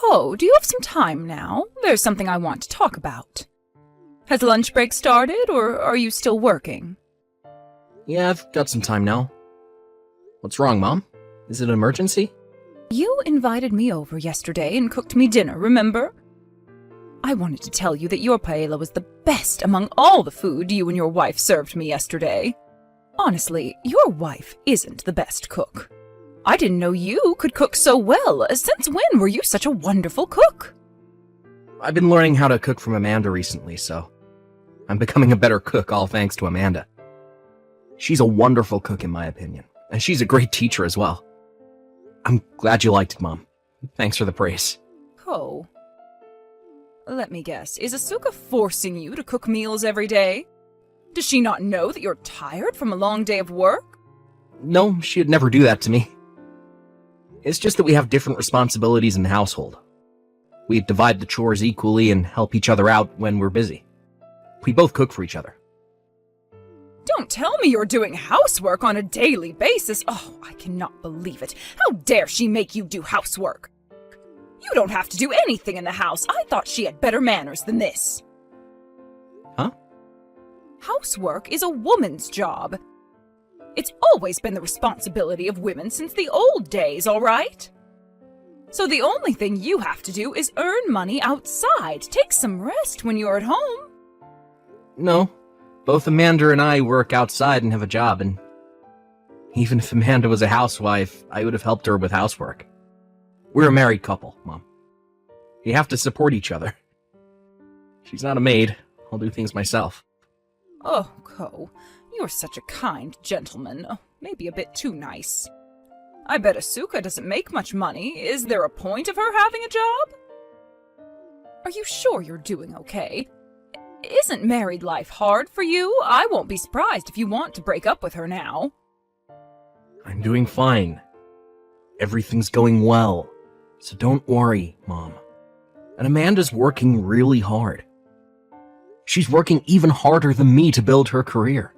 Oh, do you have some time now? There's something I want to talk about. Has lunch break started, or are you still working? Yeah, I've got some time now. What's wrong, Mom? Is it an emergency? You invited me over yesterday and cooked me dinner, remember? I wanted to tell you that your paella was the best among all the food you and your wife served me yesterday. Honestly, your wife isn't the best cook. I didn't know you could cook so well. Since when were you such a wonderful cook? I've been learning how to cook from Amanda recently, so I'm becoming a better cook all thanks to Amanda. She's a wonderful cook in my opinion, and she's a great teacher as well. I'm glad you liked it, Mom. Thanks for the praise. Oh. Let me guess, is Asuka forcing you to cook meals every day? Does she not know that you're tired from a long day of work? No, she'd never do that to me. It's just that we have different responsibilities in the household. We divide the chores equally and help each other out when we're busy. We both cook for each other. Don't tell me you're doing housework on a daily basis. Oh, I cannot believe it. How dare she make you do housework? You don't have to do anything in the house. I thought she had better manners than this. Huh? Housework is a woman's job. It's always been the responsibility of women since the old days, all right? So the only thing you have to do is earn money outside. Take some rest when you're at home. No, both Amanda and I work outside and have a job, and even if Amanda was a housewife, I would have helped her with housework. We're a married couple, Mom. You have to support each other. She's not a maid. I'll do things myself. Oh, Ko, you're such a kind gentleman. Oh, maybe a bit too nice. I bet Asuka doesn't make much money. Is there a point of her having a job? Are you sure you're doing okay? Isn't married life hard for you? I won't be surprised if you want to break up with her now. I'm doing fine. Everything's going well. So don't worry, Mom. And Amanda's working really hard. She's working even harder than me to build her career.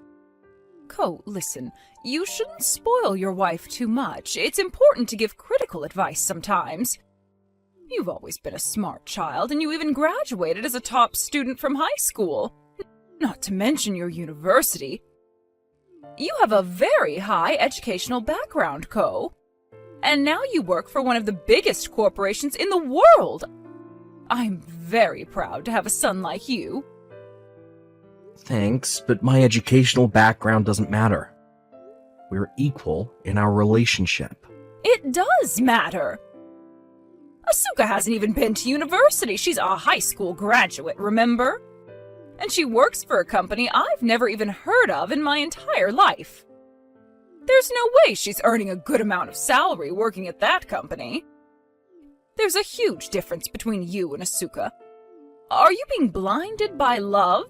Ko, listen, you shouldn't spoil your wife too much. It's important to give critical advice sometimes. You've always been a smart child, and you even graduated as a top student from high school. Not to mention your university. You have a very high educational background, Ko. And now you work for one of the biggest corporations in the world. I'm very proud to have a son like you. Thanks, but my educational background doesn't matter. We're equal in our relationship. It does matter. Asuka hasn't even been to university. She's a high school graduate, remember? And she works for a company I've never even heard of in my entire life. There's no way she's earning a good amount of salary working at that company. There's a huge difference between you and Asuka. Are you being blinded by love?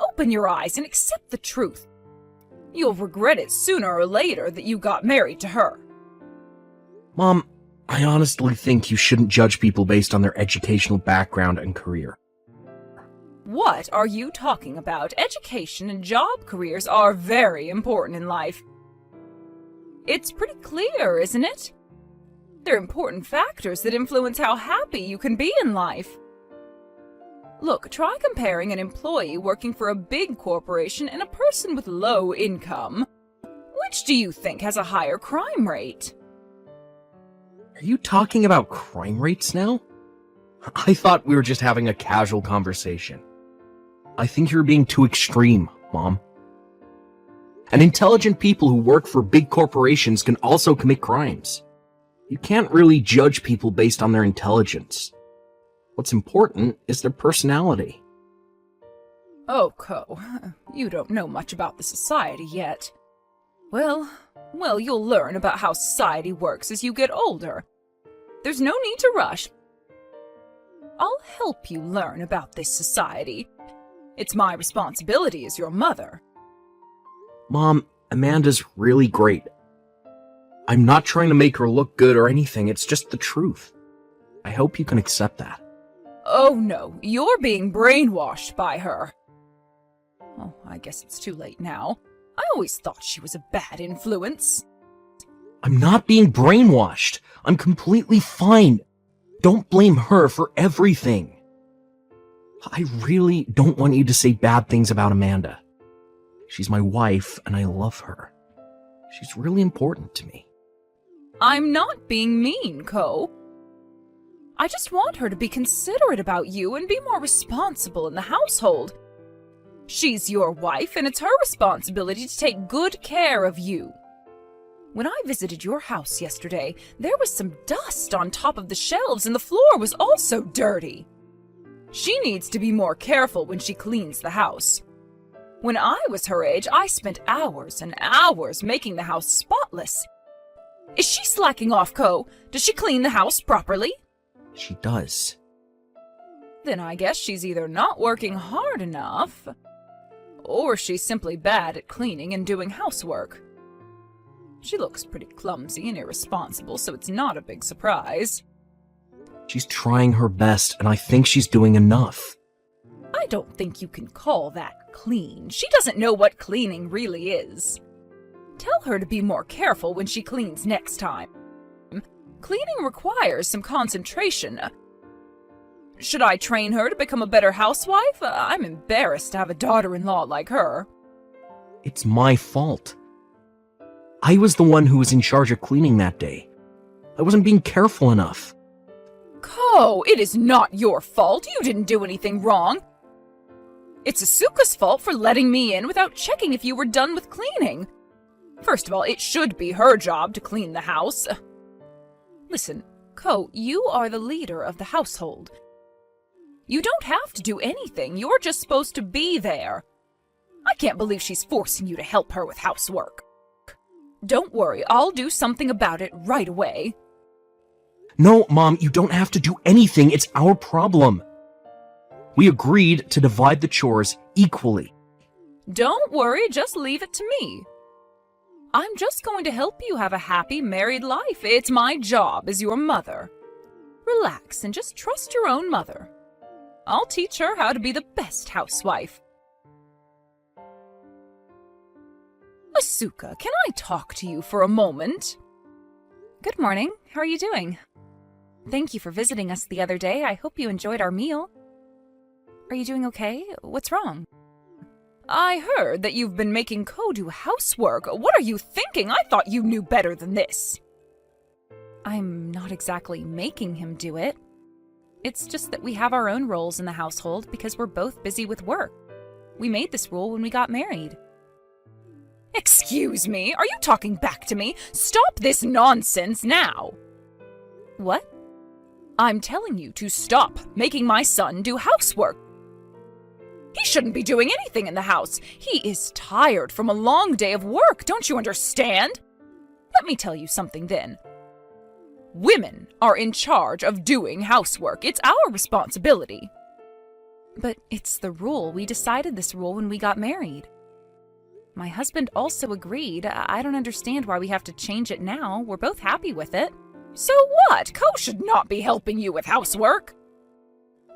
Open your eyes and accept the truth. You'll regret it sooner or later that you got married to her. Mom, I honestly think you shouldn't judge people based on their educational background and career. What are you talking about? Education and job careers are very important in life. It's pretty clear, isn't it? They're important factors that influence how happy you can be in life. Look, try comparing an employee working for a big corporation and a person with low income. Which do you think has a higher crime rate? Are you talking about crime rates now? I thought we were just having a casual conversation. I think you're being too extreme, Mom. And intelligent people who work for big corporations can also commit crimes. You can't really judge people based on their intelligence. What's important is their personality. Oh, Ko, you don't know much about the society yet. Well, you'll learn about how society works as you get older. There's no need to rush. I'll help you learn about this society. It's my responsibility as your mother. Mom, Amanda's really great. I'm not trying to make her look good or anything, it's just the truth. I hope you can accept that. Oh no, you're being brainwashed by her. Oh, I guess it's too late now. I always thought she was a bad influence. I'm not being brainwashed. I'm completely fine. Don't blame her for everything. I really don't want you to say bad things about Amanda. She's my wife, and I love her. She's really important to me. I'm not being mean, Ko. I just want her to be considerate about you and be more responsible in the household. She's your wife, and it's her responsibility to take good care of you. When I visited your house yesterday, there was some dust on top of the shelves, and the floor was also dirty. She needs to be more careful when she cleans the house. When I was her age, I spent hours and hours making the house spotless. Is she slacking off, Ko? Does she clean the house properly? She does. Then I guess she's either not working hard enough, or she's simply bad at cleaning and doing housework. She looks pretty clumsy and irresponsible, so it's not a big surprise. She's trying her best, and I think she's doing enough. I don't think you can call that clean. She doesn't know what cleaning really is. Tell her to be more careful when she cleans next time. Cleaning requires some concentration. Should I train her to become a better housewife? I'm embarrassed to have a daughter-in-law like her. It's my fault. I was the one who was in charge of cleaning that day. I wasn't being careful enough. Ko, it is not your fault. You didn't do anything wrong. It's Asuka's fault for letting me in without checking if you were done with cleaning. First of all, it should be her job to clean the house. Listen, Ko, you are the leader of the household. You don't have to do anything. You're just supposed to be there. I can't believe she's forcing you to help her with housework. Don't worry, I'll do something about it right away. No, Mom, you don't have to do anything. It's our problem. We agreed to divide the chores equally. Don't worry, just leave it to me. I'm just going to help you have a happy married life. It's my job as your mother. Relax and just trust your own mother. I'll teach her how to be the best housewife. Asuka, can I talk to you for a moment? Good morning. How are you doing? Thank you for visiting us the other day. I hope you enjoyed our meal. Are you doing okay? What's wrong? I heard that you've been making Ko do housework. What are you thinking? I thought you knew better than this. I'm not exactly making him do it. It's just that we have our own roles in the household because we're both busy with work. We made this rule when we got married. Excuse me, are you talking back to me? Stop this nonsense now. What? I'm telling you to stop making my son do housework. He shouldn't be doing anything in the house. He is tired from a long day of work, don't you understand? Let me tell you something then. Women are in charge of doing housework. It's our responsibility. But it's the rule. We decided this rule when we got married. My husband also agreed. I don't understand why we have to change it now. We're both happy with it. So what? Ko should not be helping you with housework.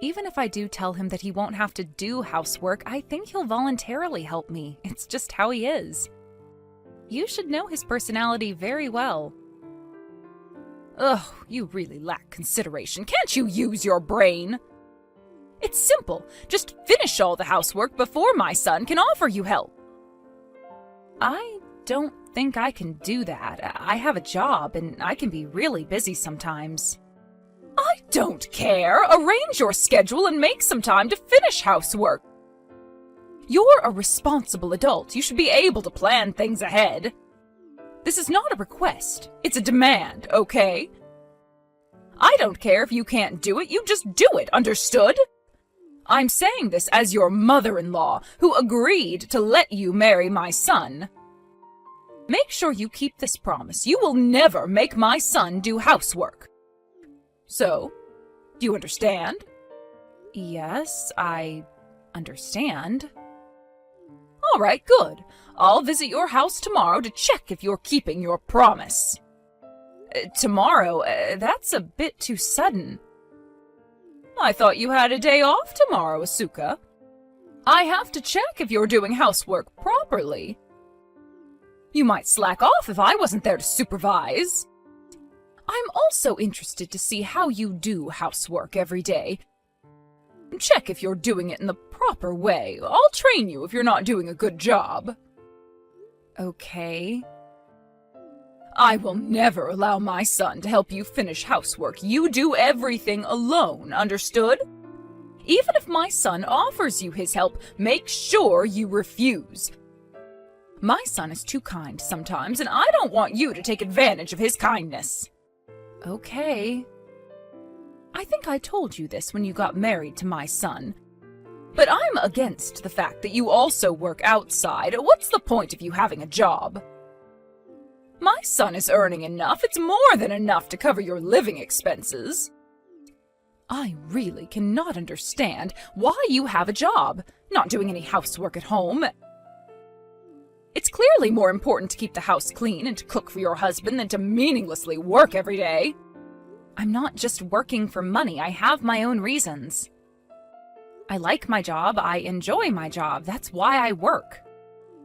Even if I do tell him that he won't have to do housework, I think he'll voluntarily help me. It's just how he is. You should know his personality very well. Ugh, you really lack consideration. Can't you use your brain? It's simple. Just finish all the housework before my son can offer you help. I don't think I can do that. I have a job and I can be really busy sometimes. I don't care. Arrange your schedule and make some time to finish housework. You're a responsible adult. You should be able to plan things ahead. This is not a request. It's a demand, okay? I don't care if you can't do it. You just do it, understood? I'm saying this as your mother-in-law, who agreed to let you marry my son. Make sure you keep this promise. You will never make my son do housework. So, do you understand? Yes, I understand. All right, good. I'll visit your house tomorrow to check if you're keeping your promise. Tomorrow? That's a bit too sudden. I thought you had a day off tomorrow, Asuka. I have to check if you're doing housework properly. You might slack off if I wasn't there to supervise. I'm also interested to see how you do housework every day. Check if you're doing it in the proper way. I'll train you if you're not doing a good job. Okay. I will never allow my son to help you finish housework. You do everything alone, understood? Even if my son offers you his help, make sure you refuse. My son is too kind sometimes, and I don't want you to take advantage of his kindness. Okay. I think I told you this when you got married to my son. But I'm against the fact that you also work outside. What's the point of you having a job? My son is earning enough. It's more than enough to cover your living expenses. I really cannot understand why you have a job, not doing any housework at home. It's clearly more important to keep the house clean and to cook for your husband than to meaninglessly work every day. I'm not just working for money. I have my own reasons. I like my job. I enjoy my job. That's why I work.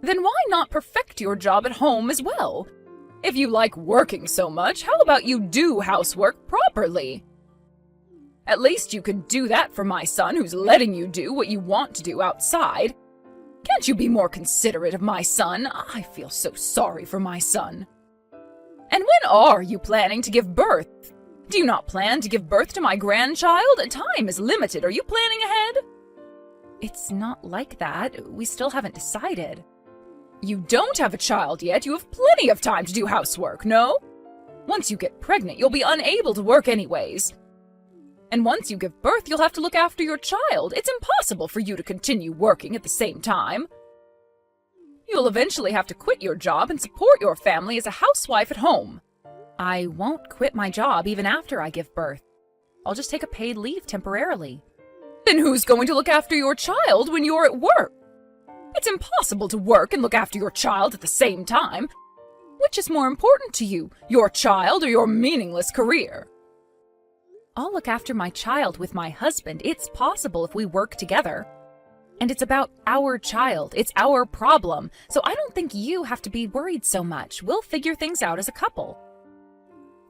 Then why not perfect your job at home as well? If you like working so much, how about you do housework properly? At least you could do that for my son who's letting you do what you want to do outside. Can't you be more considerate of my son? I feel so sorry for my son. And when are you planning to give birth? Do you not plan to give birth to my grandchild? Time is limited. Are you planning ahead? It's not like that. We still haven't decided. You don't have a child yet. You have plenty of time to do housework, no? Once you get pregnant, you'll be unable to work anyways. And once you give birth, you'll have to look after your child. It's impossible for you to continue working at the same time. You'll eventually have to quit your job and support your family as a housewife at home. I won't quit my job even after I give birth. I'll just take a paid leave temporarily. Then who's going to look after your child when you're at work? It's impossible to work and look after your child at the same time. Which is more important to you, your child or your meaningless career? I'll look after my child with my husband. It's possible if we work together. And it's about our child. It's our problem. So I don't think you have to be worried so much. We'll figure things out as a couple.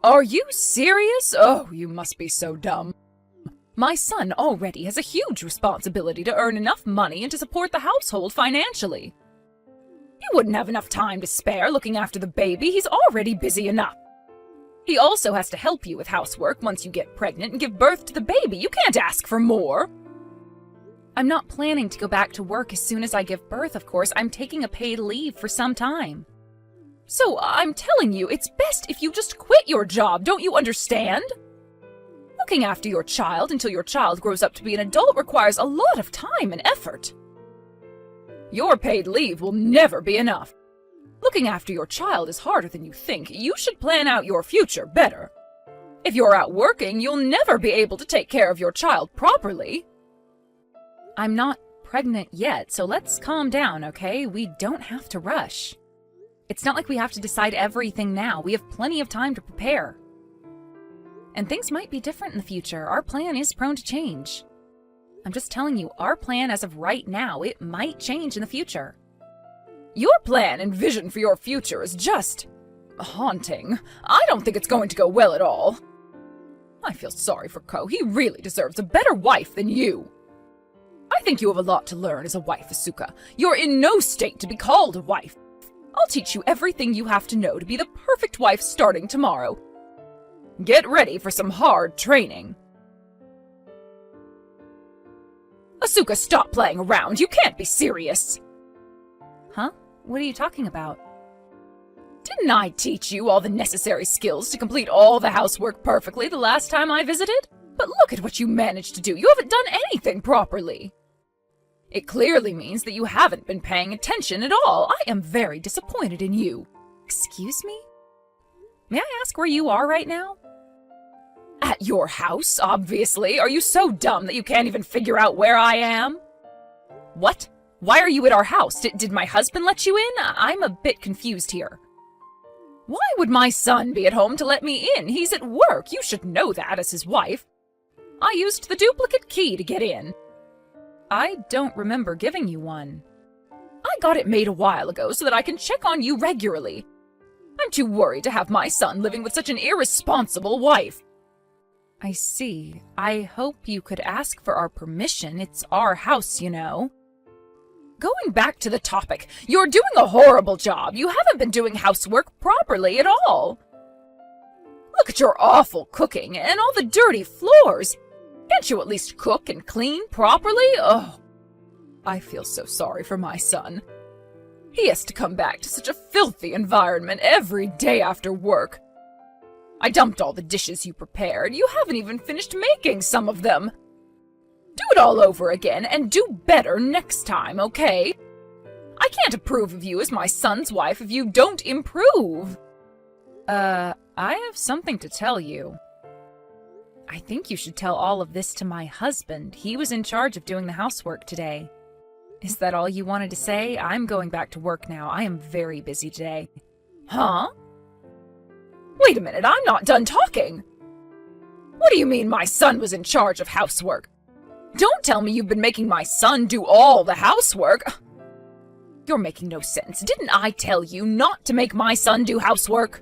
Are you serious? Oh, you must be so dumb. My son already has a huge responsibility to earn enough money and to support the household financially. He wouldn't have enough time to spare looking after the baby. He's already busy enough. He also has to help you with housework once you get pregnant and give birth to the baby. You can't ask for more. I'm not planning to go back to work as soon as I give birth, of course. I'm taking a paid leave for some time. So I'm telling you, it's best if you just quit your job. Don't you understand? Looking after your child until your child grows up to be an adult requires a lot of time and effort. Your paid leave will never be enough. Looking after your child is harder than you think. You should plan out your future better. If you're out working, you'll never be able to take care of your child properly. I'm not pregnant yet, so let's calm down, okay? We don't have to rush. It's not like we have to decide everything now. We have plenty of time to prepare. And things might be different in the future. Our plan is prone to change. I'm just telling you, our plan as of right now, it might change in the future. Your plan and vision for your future is just haunting. I don't think it's going to go well at all. I feel sorry for Ko. He really deserves a better wife than you. I think you have a lot to learn as a wife, Asuka. You're in no state to be called a wife. I'll teach you everything you have to know to be the perfect wife starting tomorrow. Get ready for some hard training. Asuka, stop playing around. You can't be serious. Huh? What are you talking about? Didn't I teach you all the necessary skills to complete all the housework perfectly the last time I visited? But look at what you managed to do. You haven't done anything properly. It clearly means that you haven't been paying attention at all. I am very disappointed in you. Excuse me? May I ask where you are right now? At your house, obviously. Are you so dumb that you can't even figure out where I am? What? Why are you at our house? Did my husband let you in? I'm a bit confused here. Why would my son be at home to let me in? He's at work. You should know that as his wife. I used the duplicate key to get in. I don't remember giving you one. I got it made a while ago so that I can check on you regularly. I'm too worried to have my son living with such an irresponsible wife. I see. I hope you could ask for our permission. It's our house, you know. Going back to the topic, you're doing a horrible job. You haven't been doing housework properly at all. Look at your awful cooking and all the dirty floors. Can't you at least cook and clean properly? Oh, I feel so sorry for my son. He has to come back to such a filthy environment every day after work. I dumped all the dishes you prepared. You haven't even finished making some of them. Do it all over again and do better next time, okay? I can't approve of you as my son's wife if you don't improve. I have something to tell you. I think you should tell all of this to my husband. He was in charge of doing the housework today. Is that all you wanted to say? I'm going back to work now. I am very busy today. Huh? Wait a minute, I'm not done talking. What do you mean my son was in charge of housework? Don't tell me you've been making my son do all the housework. You're making no sense. Didn't I tell you not to make my son do housework?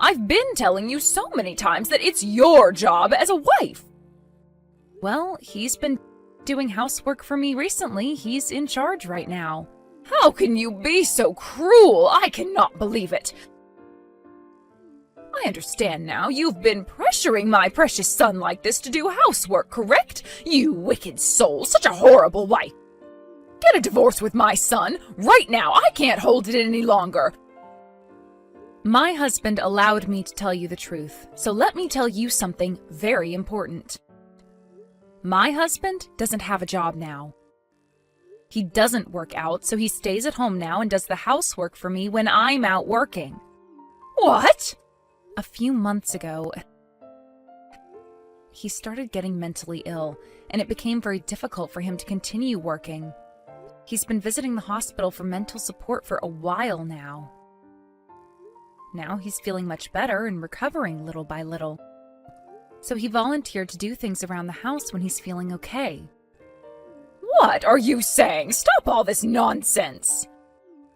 I've been telling you so many times that it's your job as a wife. Well, he's been doing housework for me recently. He's in charge right now. How can you be so cruel? I cannot believe it. I understand now. You've been pressuring my precious son like this to do housework, correct? You wicked soul, such a horrible wife. Get a divorce with my son, right now. I can't hold it any longer. My husband allowed me to tell you the truth, so let me tell you something very important. My husband doesn't have a job now. He doesn't work out, so he stays at home now and does the housework for me when I'm out working. What? A few months ago, he started getting mentally ill, and it became very difficult for him to continue working. He's been visiting the hospital for mental support for a while now. Now he's feeling much better and recovering little by little. So he volunteered to do things around the house when he's feeling okay. What are you saying? Stop all this nonsense.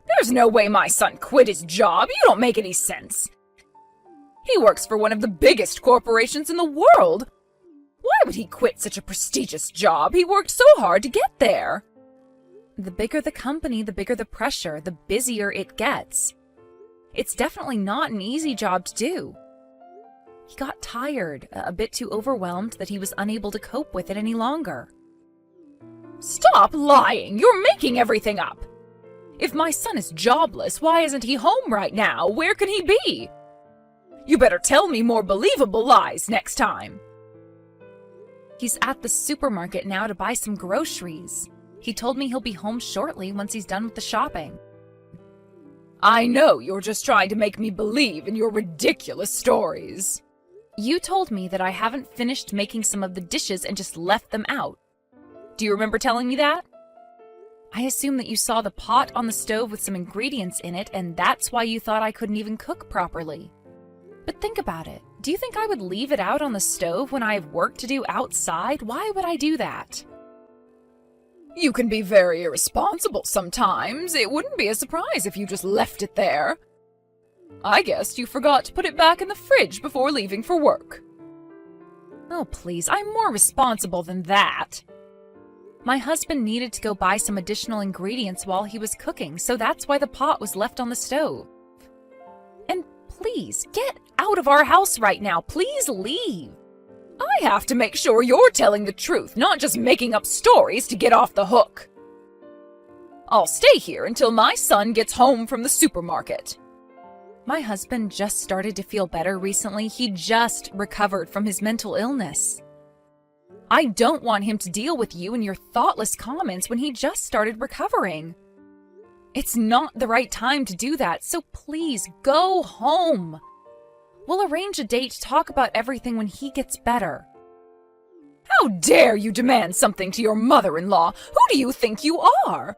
There's no way my son quit his job. You don't make any sense. He works for one of the biggest corporations in the world. Why would he quit such a prestigious job? He worked so hard to get there. The bigger the company, the bigger the pressure, the busier it gets. It's definitely not an easy job to do. He got tired, a bit too overwhelmed that he was unable to cope with it any longer. Stop lying! You're making everything up! If my son is jobless, why isn't he home right now? Where can he be? You better tell me more believable lies next time. He's at the supermarket now to buy some groceries. He told me he'll be home shortly once he's done with the shopping. I know you're just trying to make me believe in your ridiculous stories. You told me that I haven't finished making some of the dishes and just left them out. Do you remember telling me that? I assume that you saw the pot on the stove with some ingredients in it, and that's why you thought I couldn't even cook properly. But think about it. Do you think I would leave it out on the stove when I have work to do outside? Why would I do that? You can be very irresponsible sometimes. It wouldn't be a surprise if you just left it there. I guess you forgot to put it back in the fridge before leaving for work. Oh, please, I'm more responsible than that. My husband needed to go buy some additional ingredients while he was cooking, so that's why the pot was left on the stove. And please, get out of our house right now. Please leave. I have to make sure you're telling the truth, not just making up stories to get off the hook. I'll stay here until my son gets home from the supermarket. My husband just started to feel better recently. He just recovered from his mental illness. I don't want him to deal with you and your thoughtless comments when he just started recovering. It's not the right time to do that, so please go home. We'll arrange a date to talk about everything when he gets better. How dare you demand something to your mother-in-law? Who do you think you are?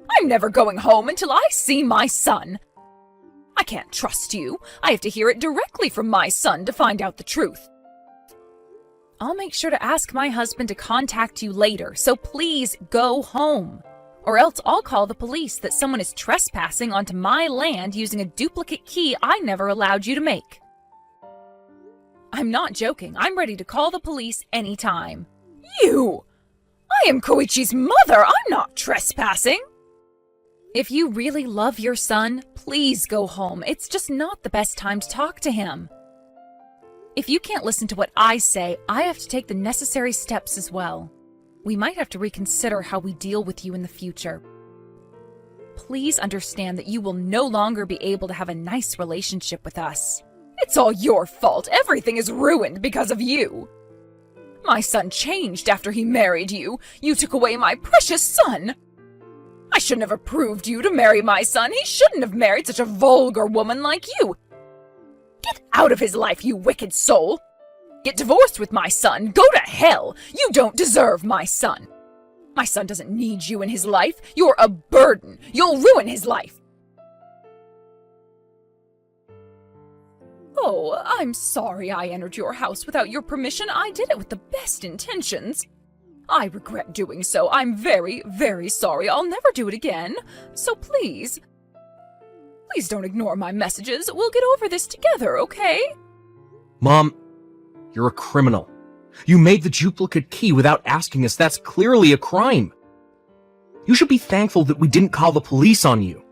I'm never going home until I see my son. I can't trust you. I have to hear it directly from my son to find out the truth. I'll make sure to ask my husband to contact you later, so please go home. Or else I'll call the police that someone is trespassing onto my land using a duplicate key I never allowed you to make. I'm not joking. I'm ready to call the police anytime. You! I am Koichi's mother. I'm not trespassing. If you really love your son, please go home. It's just not the best time to talk to him. If you can't listen to what I say, I have to take the necessary steps as well. We might have to reconsider how we deal with you in the future. Please understand that you will no longer be able to have a nice relationship with us. It's all your fault. Everything is ruined because of you. My son changed after he married you. You took away my precious son. I shouldn't have approved you to marry my son. He shouldn't have married such a vulgar woman like you. Get out of his life, you wicked soul. Get divorced with my son. Go to hell. You don't deserve my son. My son doesn't need you in his life. You're a burden. You'll ruin his life. Oh, I'm sorry I entered your house without your permission. I did it with the best intentions. I regret doing so. I'm very, very sorry. I'll never do it again. So please don't ignore my messages. We'll get over this together, okay? Mom, you're a criminal. You made the duplicate key without asking us. That's clearly a crime. You should be thankful that we didn't call the police on you.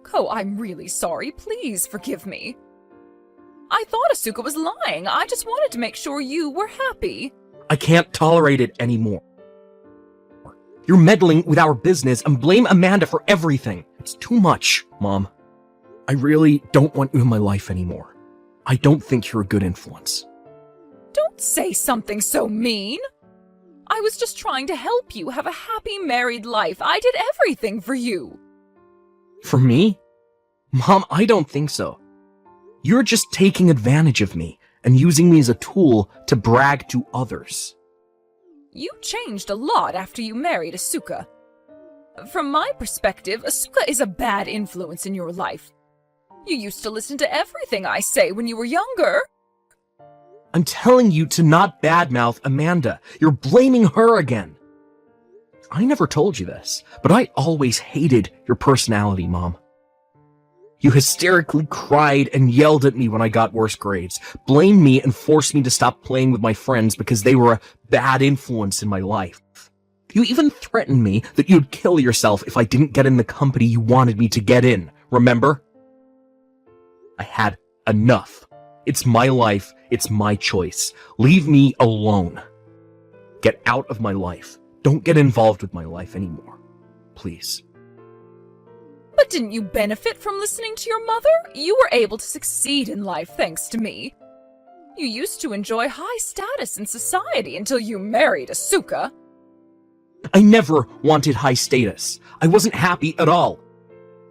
Ko, I'm really sorry. Please forgive me. I thought Asuka was lying. I just wanted to make sure you were happy. I can't tolerate it anymore. You're meddling with our business and blame Amanda for everything. It's too much, Mom. I really don't want you in my life anymore. I don't think you're a good influence. Don't say something so mean. I was just trying to help you have a happy married life. I did everything for you. For me? Mom, I don't think so. You're just taking advantage of me and using me as a tool to brag to others. You changed a lot after you married Asuka. From my perspective, Asuka is a bad influence in your life. You used to listen to everything I say when you were younger. I'm telling you to not badmouth Amanda. You're blaming her again. I never told you this, but I always hated your personality, Mom. You hysterically cried and yelled at me when I got worse grades, blamed me and forced me to stop playing with my friends because they were a bad influence in my life. You even threatened me that you'd kill yourself if I didn't get in the company you wanted me to get in, remember? I had enough. It's my life, it's my choice. Leave me alone. Get out of my life. Don't get involved with my life anymore. Please. But didn't you benefit from listening to your mother? You were able to succeed in life thanks to me. You used to enjoy high status in society until you married Asuka. I never wanted high status. I wasn't happy at all.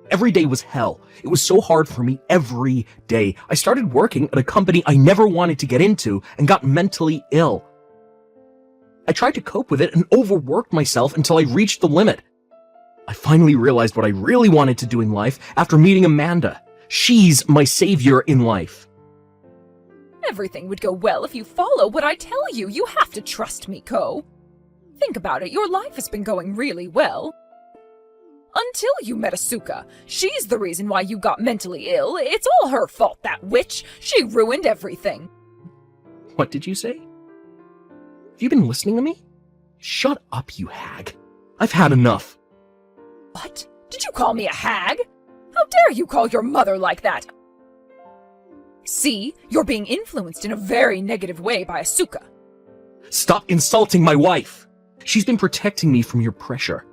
Every day was hell. It was so hard for me every day. I started working at a company I never wanted to get into and got mentally ill. I tried to cope with it and overworked myself until I reached the limit. I finally realized what I really wanted to do in life after meeting Amanda. She's my savior in life. Everything would go well if you follow what I tell you. You have to trust me, Ko. Think about it. Your life has been going really well. Until you met Asuka. She's the reason why you got mentally ill. It's all her fault, that witch. She ruined everything. What did you say? Have you been listening to me? Shut up, you hag. I've had enough. What? Did you call me a hag? How dare you call your mother like that? See, you're being influenced in a very negative way by Asuka. Stop insulting my wife. She's been protecting me from your pressure.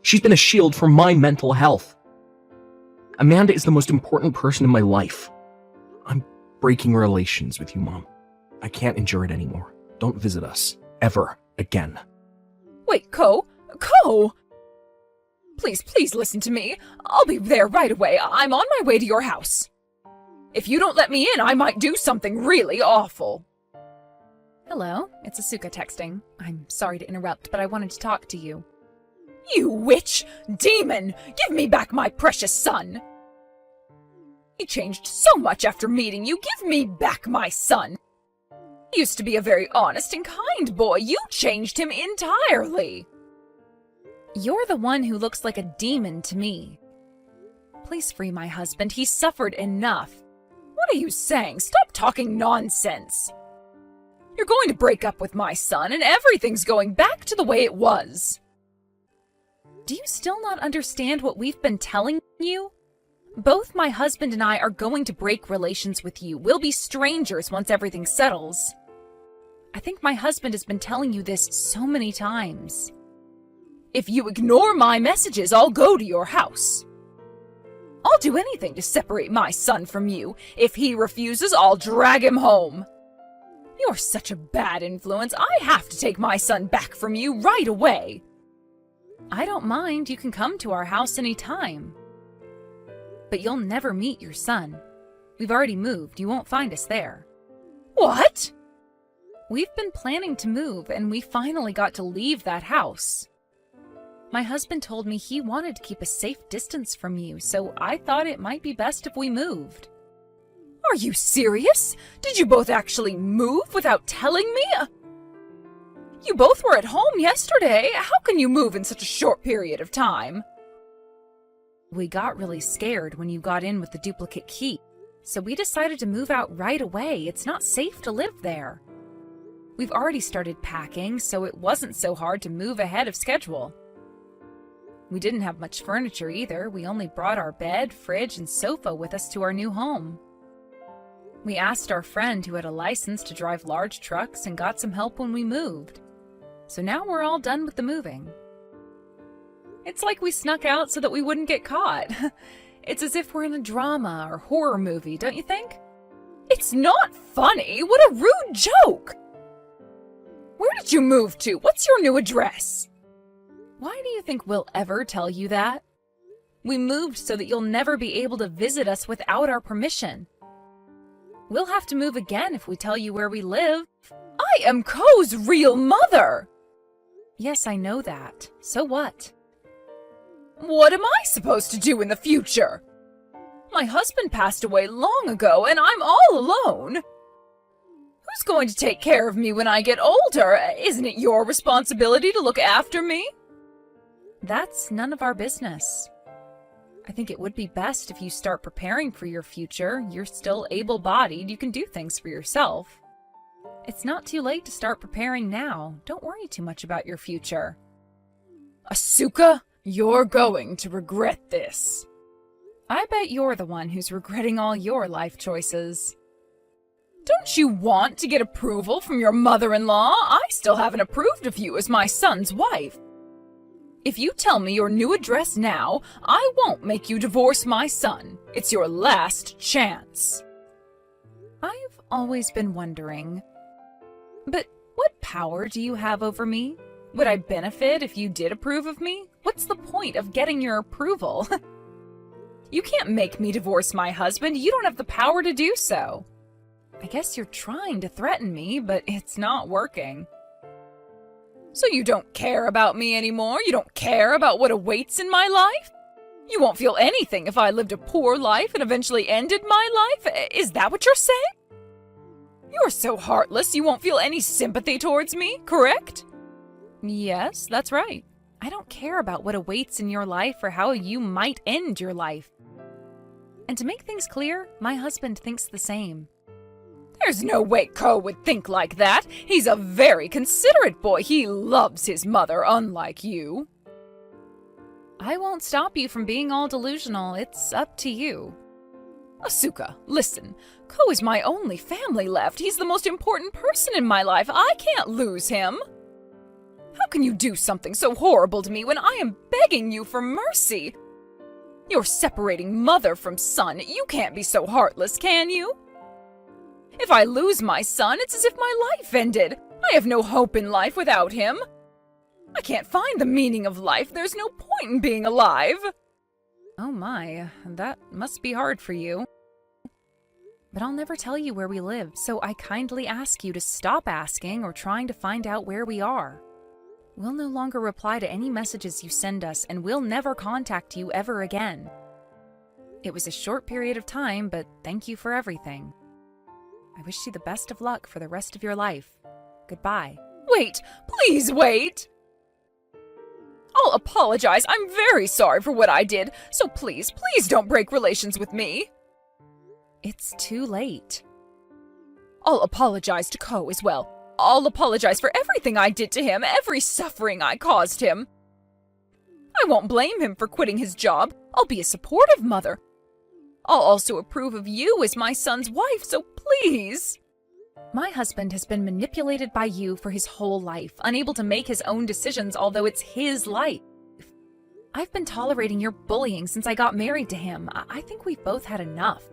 She's been a shield for my mental health. Amanda is the most important person in my life. I'm breaking relations with you, Mom. I can't endure it anymore. Don't visit us. Ever again. Wait, Ko? Ko! Please listen to me. I'll be there right away. I'm on my way to your house. If you don't let me in, I might do something really awful. Hello, it's Asuka texting. I'm sorry to interrupt, but I wanted to talk to you. You witch! Demon! Give me back my precious son! He changed so much after meeting you. Give me back my son! He used to be a very honest and kind boy. You changed him entirely. You're the one who looks like a demon to me. Please free my husband. He's suffered enough. What are you saying? Stop talking nonsense. You're going to break up with my son, and everything's going back to the way it was. Do you still not understand what we've been telling you? Both my husband and I are going to break relations with you. We'll be strangers once everything settles. I think my husband has been telling you this so many times. If you ignore my messages, I'll go to your house. I'll do anything to separate my son from you. If he refuses, I'll drag him home. You're such a bad influence. I have to take my son back from you right away. I don't mind. You can come to our house anytime. But you'll never meet your son. We've already moved. You won't find us there. What? We've been planning to move, and we finally got to leave that house. My husband told me he wanted to keep a safe distance from you, so I thought it might be best if we moved. Are you serious? Did you both actually move without telling me? You both were at home yesterday. How can you move in such a short period of time? We got really scared when you got in with the duplicate key, so we decided to move out right away. It's not safe to live there. We've already started packing, so it wasn't so hard to move ahead of schedule. We didn't have much furniture either. We only brought our bed, fridge, and sofa with us to our new home. We asked our friend who had a license to drive large trucks and got some help when we moved. So now we're all done with the moving. It's like we snuck out so that we wouldn't get caught. It's as if we're in a drama or horror movie, don't you think? It's not funny. What a rude joke. Where did you move to? What's your new address? Why do you think we'll ever tell you that? We moved so that you'll never be able to visit us without our permission. We'll have to move again if we tell you where we live. I am Ko's real mother! Yes, I know that. So what? What am I supposed to do in the future? My husband passed away long ago, and I'm all alone. Who's going to take care of me when I get older? Isn't it your responsibility to look after me? That's none of our business. I think it would be best if you start preparing for your future. You're still able-bodied. You can do things for yourself. It's not too late to start preparing now. Don't worry too much about your future. Asuka, you're going to regret this. I bet you're the one who's regretting all your life choices. Don't you want to get approval from your mother-in-law? I still haven't approved of you as my son's wife. If you tell me your new address now, I won't make you divorce my son. It's your last chance. I've always been wondering, but what power do you have over me? Would I benefit if you did approve of me? What's the point of getting your approval? You can't make me divorce my husband. You don't have the power to do so. I guess you're trying to threaten me, but it's not working. So you don't care about me anymore? You don't care about what awaits in my life? You won't feel anything if I lived a poor life and eventually ended my life? Is that what you're saying? You're so heartless you won't feel any sympathy towards me, correct? Yes, that's right. I don't care about what awaits in your life or how you might end your life. And to make things clear, my husband thinks the same. There's no way Ko would think like that. He's a very considerate boy. He loves his mother, unlike you. I won't stop you from being all delusional. It's up to you. Asuka, listen. Ko is my only family left. He's the most important person in my life. I can't lose him. How can you do something so horrible to me when I am begging you for mercy? You're separating mother from son. You can't be so heartless, can you? If I lose my son, it's as if my life ended. I have no hope in life without him. I can't find the meaning of life. There's no point in being alive. Oh my, that must be hard for you. But I'll never tell you where we live, so I kindly ask you to stop asking or trying to find out where we are. We'll no longer reply to any messages you send us, and we'll never contact you ever again. It was a short period of time, but thank you for everything. I wish you the best of luck for the rest of your life. Goodbye. Wait! Please wait! I'll apologize. I'm very sorry for what I did, so please don't break relations with me. It's too late. I'll apologize to Ko as well. I'll apologize for everything I did to him, every suffering I caused him. I won't blame him for quitting his job. I'll be a supportive mother. I'll also approve of you as my son's wife, so please. My husband has been manipulated by you for his whole life, unable to make his own decisions, although it's his life. I've been tolerating your bullying since I got married to him. I think we've both had enough.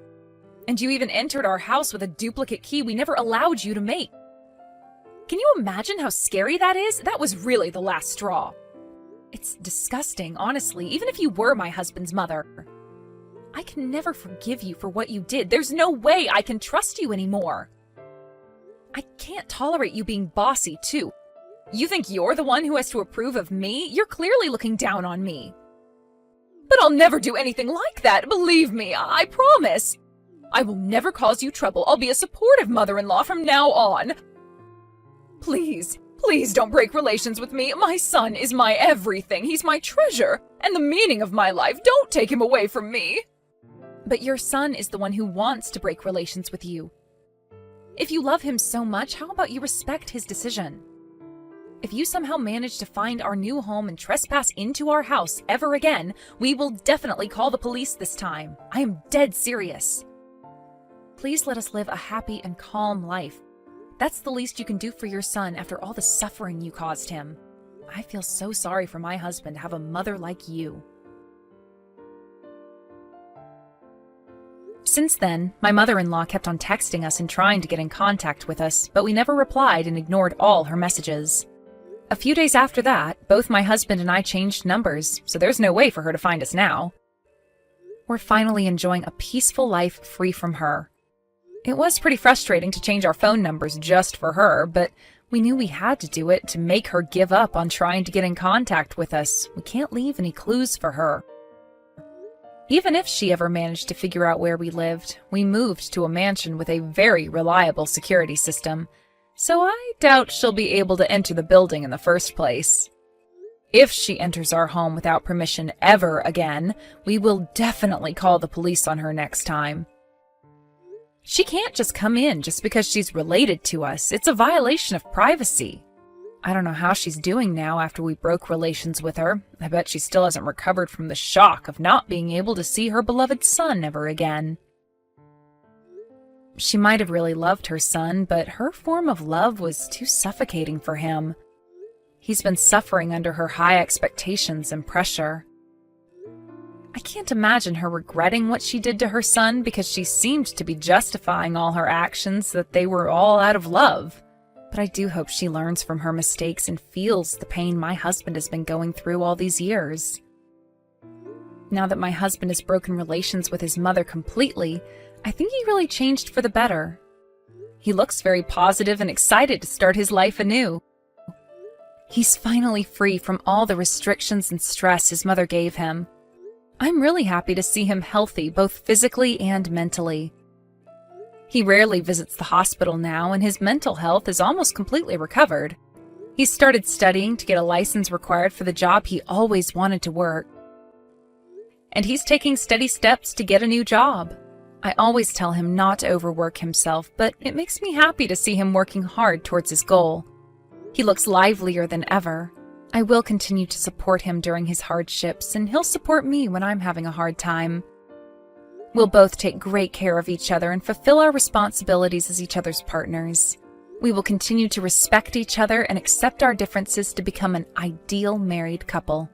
And you even entered our house with a duplicate key we never allowed you to make. Can you imagine how scary that is? That was really the last straw. It's disgusting, honestly, even if you were my husband's mother. I can never forgive you for what you did. There's no way I can trust you anymore. I can't tolerate you being bossy, too. You think you're the one who has to approve of me? You're clearly looking down on me. But I'll never do anything like that, believe me, I promise. I will never cause you trouble. I'll be a supportive mother-in-law from now on. Please don't break relations with me. My son is my everything. He's my treasure and the meaning of my life. Don't take him away from me. But your son is the one who wants to break relations with you. If you love him so much, how about you respect his decision? If you somehow manage to find our new home and trespass into our house ever again, we will definitely call the police this time. I am dead serious. Please let us live a happy and calm life. That's the least you can do for your son after all the suffering you caused him. I feel so sorry for my husband to have a mother like you. Since then, my mother-in-law kept on texting us and trying to get in contact with us, but we never replied and ignored all her messages. A few days after that, both my husband and I changed numbers, so there's no way for her to find us now. We're finally enjoying a peaceful life free from her. It was pretty frustrating to change our phone numbers just for her, but we knew we had to do it to make her give up on trying to get in contact with us. We can't leave any clues for her. Even if she ever managed to figure out where we lived, we moved to a mansion with a very reliable security system, so I doubt she'll be able to enter the building in the first place. If she enters our home without permission ever again, we will definitely call the police on her next time. She can't just come in just because she's related to us. It's a violation of privacy. I don't know how she's doing now after we broke relations with her. I bet she still hasn't recovered from the shock of not being able to see her beloved son ever again. She might have really loved her son, but her form of love was too suffocating for him. He's been suffering under her high expectations and pressure. I can't imagine her regretting what she did to her son because she seemed to be justifying all her actions that they were all out of love. But I do hope she learns from her mistakes and feels the pain my husband has been going through all these years. Now that my husband has broken relations with his mother completely, I think he really changed for the better. He looks very positive and excited to start his life anew. He's finally free from all the restrictions and stress his mother gave him. I'm really happy to see him healthy, both physically and mentally. He rarely visits the hospital now, and his mental health is almost completely recovered. He's started studying to get a license required for the job he always wanted to work. And he's taking steady steps to get a new job. I always tell him not to overwork himself, but it makes me happy to see him working hard towards his goal. He looks livelier than ever. I will continue to support him during his hardships, and he'll support me when I'm having a hard time. We'll both take great care of each other and fulfill our responsibilities as each other's partners. We will continue to respect each other and accept our differences to become an ideal married couple.